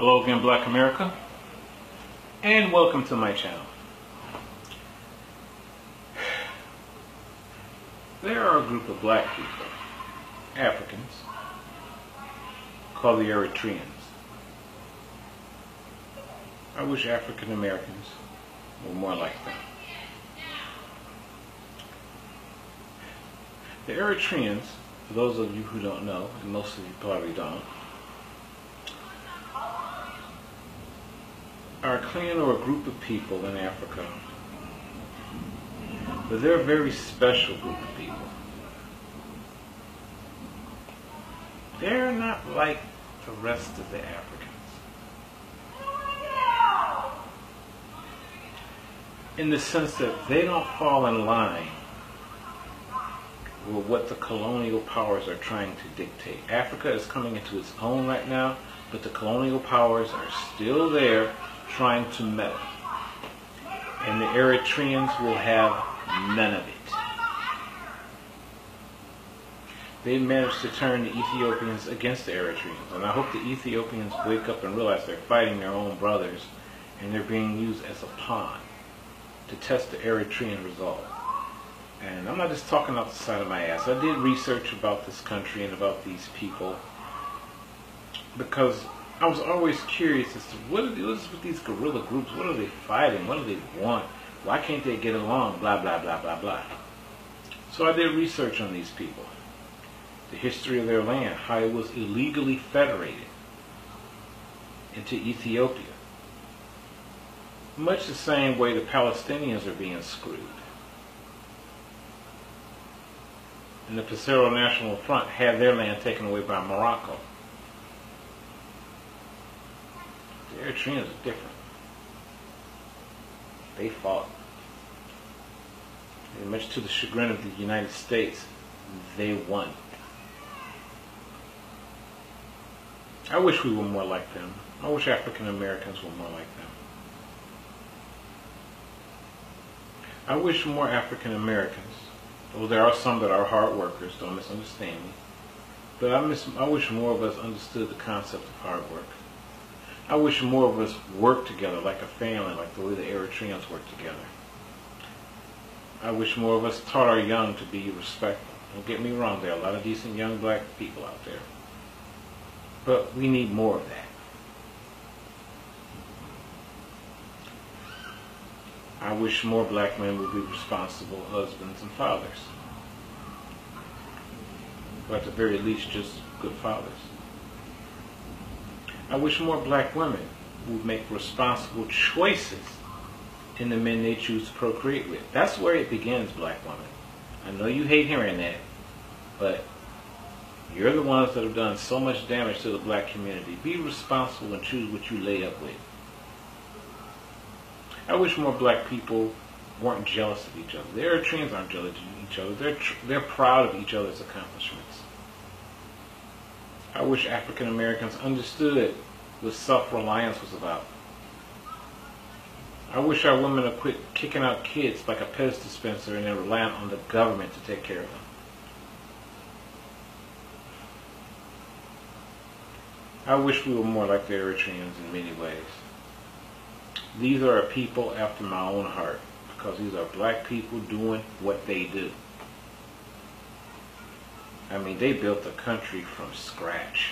Hello again, Black America, and welcome to my channel. There are a group of black people, Africans, called the Eritreans. I wish African Americans were more like them. The Eritreans, for those of you who don't know, and most of you probably don't, are a clan or a group of people in Africa, but they're a very special group of people. They're not like the rest of the Africans. In the sense that they don't fall in line with what the colonial powers are trying to dictate. Africa is coming into its own right now, but the colonial powers are still there trying to meddle. And the Eritreans will have none of it. They managed to turn the Ethiopians against the Eritreans. And I hope the Ethiopians wake up and realize they're fighting their own brothers and they're being used as a pawn to test the Eritrean resolve. And I'm not just talking off the side of my ass. I did research about this country and about these people because I was always curious as to what is with these guerrilla groups? What are they fighting? What do they want? Why can't they get along? Blah, blah, blah, blah, blah. So I did research on these people. The history of their land, how it was illegally federated into Ethiopia. Much the same way the Palestinians are being screwed. And the Pesero National Front had their land taken away by Morocco. The Eritreans are different. They fought. And much to the chagrin of the United States, they won. I wish we were more like them. I wish African Americans were more like them. I wish more African Americans, though there are some that are hard workers, don't misunderstand me, but I wish more of us understood the concept of hard work. I wish more of us worked together like a family, like the way the Eritreans work together. I wish more of us taught our young to be respectful. Don't get me wrong, there are a lot of decent young black people out there. But we need more of that. I wish more black men would be responsible husbands and fathers. Or at the very least, just good fathers. I wish more black women would make responsible choices in the men they choose to procreate with. That's where it begins, black women. I know you hate hearing that, but you're the ones that have done so much damage to the black community. Be responsible and choose what you lay up with. I wish more black people weren't jealous of each other. The Eritreans aren't jealous of each other. They're proud of each other's accomplishments. I wish African Americans understood what self-reliance was about. I wish our women would quit kicking out kids like a Pez dispenser and then relying on the government to take care of them. I wish we were more like the Eritreans in many ways. These are a people after my own heart because these are black people doing what they do. I mean, they built the country from scratch.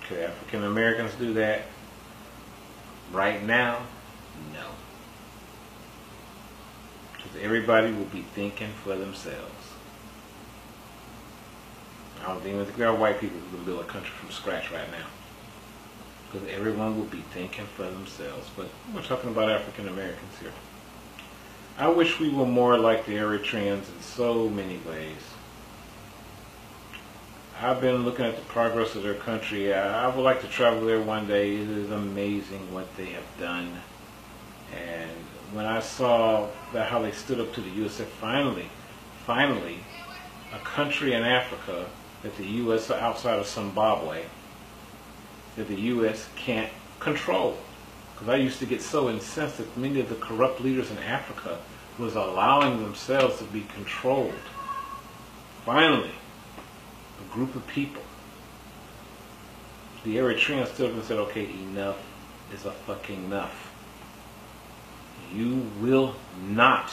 Could African Americans do that? Right now, no. Because everybody will be thinking for themselves. I don't even think there are white people who can build a country from scratch right now. Because everyone will be thinking for themselves. But we're talking about African Americans here. I wish we were more like the Eritreans in so many ways. I've been looking at the progress of their country. I would like to travel there one day. It is amazing what they have done. And when I saw how they stood up to the U.S., said finally, a country in Africa that the U.S. outside of Zimbabwe, that the U.S. can't control. Because I used to get so incensed that many of the corrupt leaders in Africa was allowing themselves to be controlled. Finally, a group of people the Eritreans stood up and said, okay, enough is a fucking enough. You will not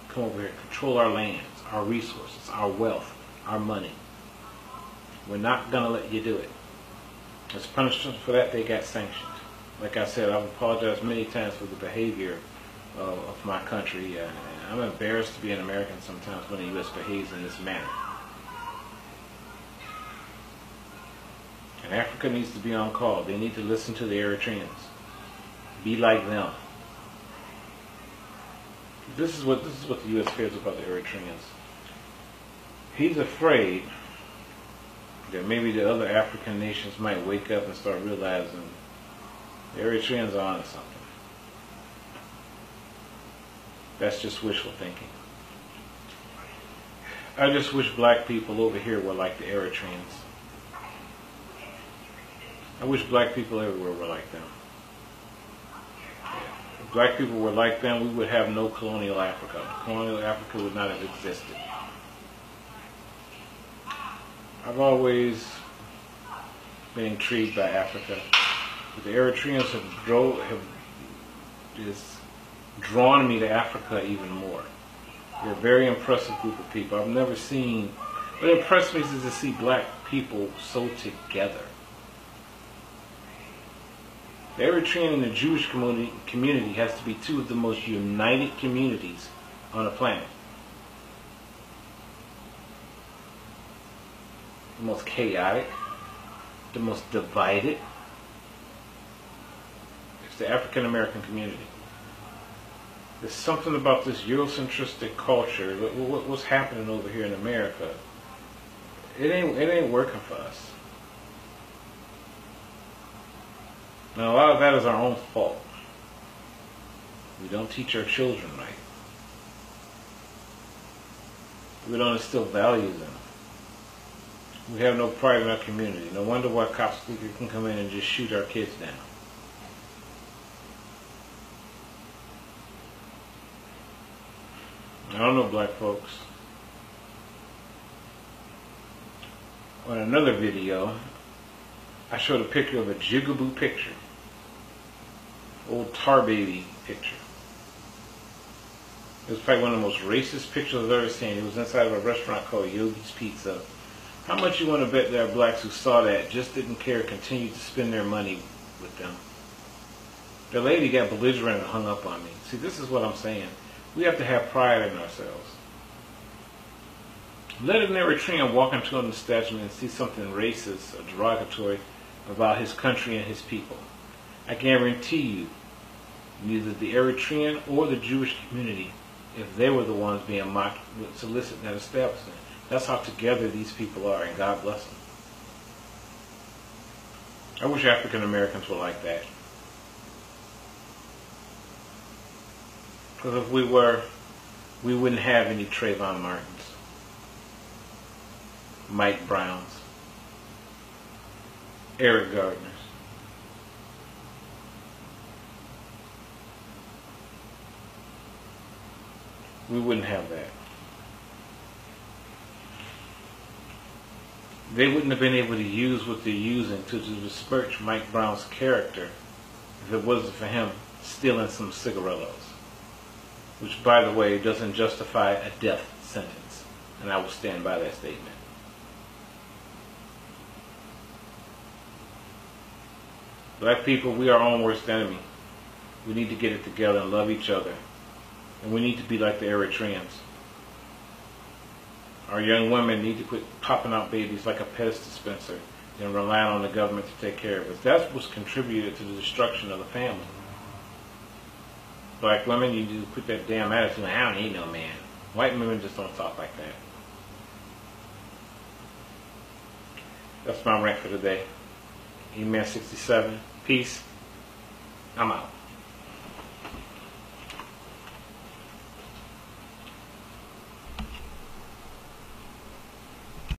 come over here and control our lands, our resources, our wealth, our money. We're not going to let you do it. As punishment for that, they got sanctioned. Like I said, I've apologized many times for the behavior of my country. I'm embarrassed to be an American sometimes when the U.S. behaves in this manner. And Africa needs to be on call. They need to listen to the Eritreans. Be like them. This is what the U.S. fears about the Eritreans. He's afraid that maybe the other African nations might wake up and start realizing the Eritreans are onto something. That's just wishful thinking. I just wish black people over here were like the Eritreans. I wish black people everywhere were like them. If black people were like them, we would have no colonial Africa. Colonial Africa would not have existed. I've always been intrigued by Africa. But the Eritreans have just drawn me to Africa even more. They're a very impressive group of people. I've never seen, what impressed me is to see black people so together. The Eritrean and the Jewish community has to be two of the most united communities on the planet. The most chaotic, the most divided. It's the African American community. There's something about this Eurocentristic culture, what's happening over here in America, it ain't working for us. Now a lot of that is our own fault. We don't teach our children right. We don't instill values in them. We have no pride in our community. No wonder why cops can come in and just shoot our kids down. I don't know, black folks. On another video, I showed a picture of a jigaboo picture. Old tar baby picture. It was probably one of the most racist pictures I've ever seen. It was inside of a restaurant called Yogi's Pizza. How much you want to bet there are blacks who saw that, just didn't care, continued to spend their money with them? The lady got belligerent and hung up on me. See, this is what I'm saying. We have to have pride in ourselves. Let an Eritrean walk into an establishment and see something racist or derogatory about his country and his people. I guarantee you, neither the Eritrean or the Jewish community, if they were the ones being mocked, would solicit that establishment. That's how together these people are, and God bless them. I wish African Americans were like that. Because if we were, we wouldn't have any Trayvon Martins, Mike Browns, Eric Gardners. We wouldn't have that. They wouldn't have been able to use what they're using to besmirch Mike Brown's character if it wasn't for him stealing some cigarillos. Which, by the way, doesn't justify a death sentence. And I will stand by that statement. Black people, we are our own worst enemy. We need to get it together and love each other. And we need to be like the Eritreans. Our young women need to quit popping out babies like a pest dispenser and relying on the government to take care of us. That's what's contributed to the destruction of the family. Black women, you need to quit that damn attitude. I don't need no man. White women just don't talk like that. That's my rant for today. Amen 67. Peace. I'm out.